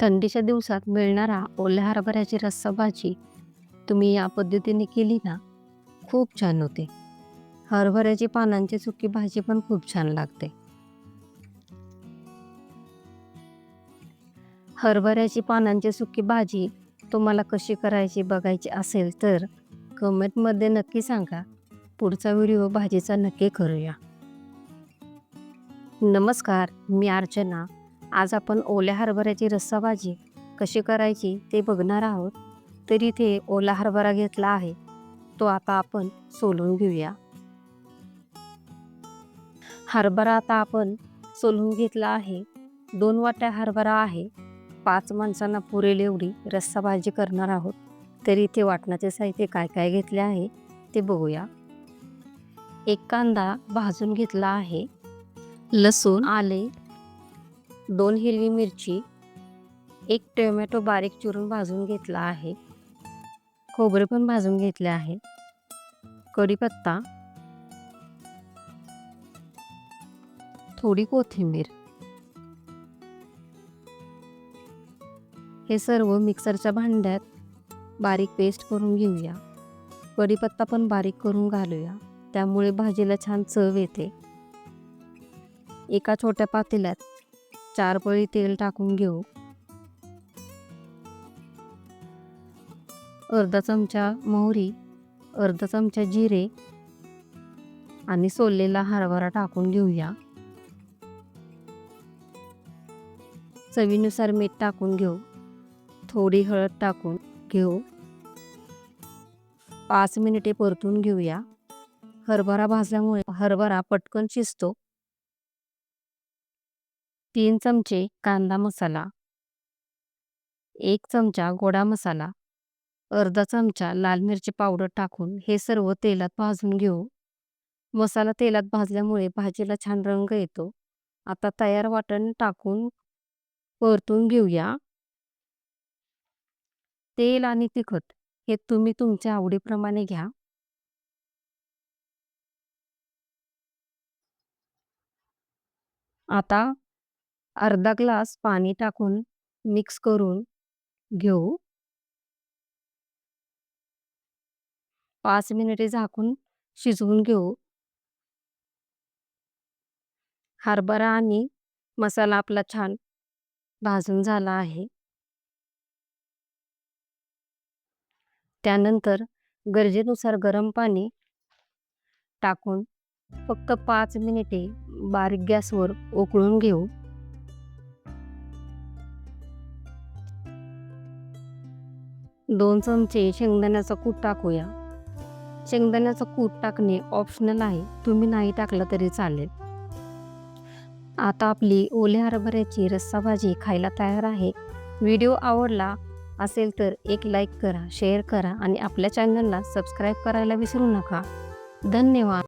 थंडीच्या दिवसात मिळणारा ओल्या हरभऱ्याची रस्सा भाजी तुम्ही या पद्धतीने केली ना, खूप छान होते. हरभऱ्याची पानांची सुकी भाजी पण खूप छान लागते. हरभऱ्याची पानांची सुकी भाजी तुम्हाला कशी करायची बघायची असेल तर कमेंटमध्ये नक्की सांगा. पुढचा व्हिडिओ भाजीचा नक्की करूया. नमस्कार, मी अर्चना. आज आपण ओल्या हरभऱ्याची रस्सा भाजी कशी करायची ते बघणार आहोत. तर इथे ओला हरभरा घेतला आहे, तो आता आपण सोलून घेऊया. हरभरा आता आपण सोलून घेतला आहे. 2 वाट्या हरभरा आहे. 5 माणसांना पुरेल एवढी रस्सा भाजी करणार आहोत. तर इथे वाटणाचे साहित्य काय काय घेतले आहे ते बघूया. 1 कांदा भाजून घेतला आहे. लसूण, आले, 2 हिरवी मिरची, 1 टोमॅटो बारीक चिरून भाजून घेतला आहे. खोबरे पण भाजून घेतले आहे. कढीपत्ता, थोडी कोथिंबीर. हे सर्व मिक्सरच्या भांड्यात बारीक पेस्ट करून घेऊया. कढीपत्ता पण बारीक करून घालूया, त्यामुळे भाजीला छान चव येते. एका छोट्या पातेल्यात 4 पळी तेल टाकून घेऊ. अर्धा चमचा मोहरी, अर्धा चमचा जिरे आणि सोललेला हरभरा टाकून घेऊया. चवीनुसार मीठ टाकून घेऊ. थोडी हळद टाकून घेऊ. 5 मिनिटे परतून घेऊया. हरभरा भाजल्यामुळे हरभरा पटकन शिजतो. 3 चमचे कांदा मसाला, 1 चमचा गोडा मसाला, अर्धा चमचा लाल मिरची पावडर टाकून हे सर्व तेलात भाजून घेऊ. मसाला तेलात भाजल्यामुळे भाजीला छान रंग येतो. आता तयार वाटण टाकून परतून घेऊया. तेल आणि तिखट हे तुम्ही तुमच्या आवडीप्रमाणे घ्या. आता अर्धा ग्लास पाणी टाकून मिक्स करून घेऊ. 5 मिनिटे झाकून शिजवून घेऊ. हरभरा आणि मसाला आपला छान भाजून झाला आहे. त्यानंतर गरजेनुसार गरम पाणी टाकून फक्त 5 मिनिटे बारीक गॅसवर उकळून घेऊ. दोन चमचे शेंगदाण्याचा कूट टाकूया. शेंगदाण्याचा कूट टाकणे ऑप्शनल आहे, तुम्ही नाही टाकलं तरी चालेल. आता आपली ओल्या हरभऱ्याची रस्सा भाजी खायला तयार आहे. व्हिडिओ आवडला असेल तर एक लाईक करा, शेअर करा आणि आपल्या चॅनलला सबस्क्राईब करायला विसरू नका. धन्यवाद.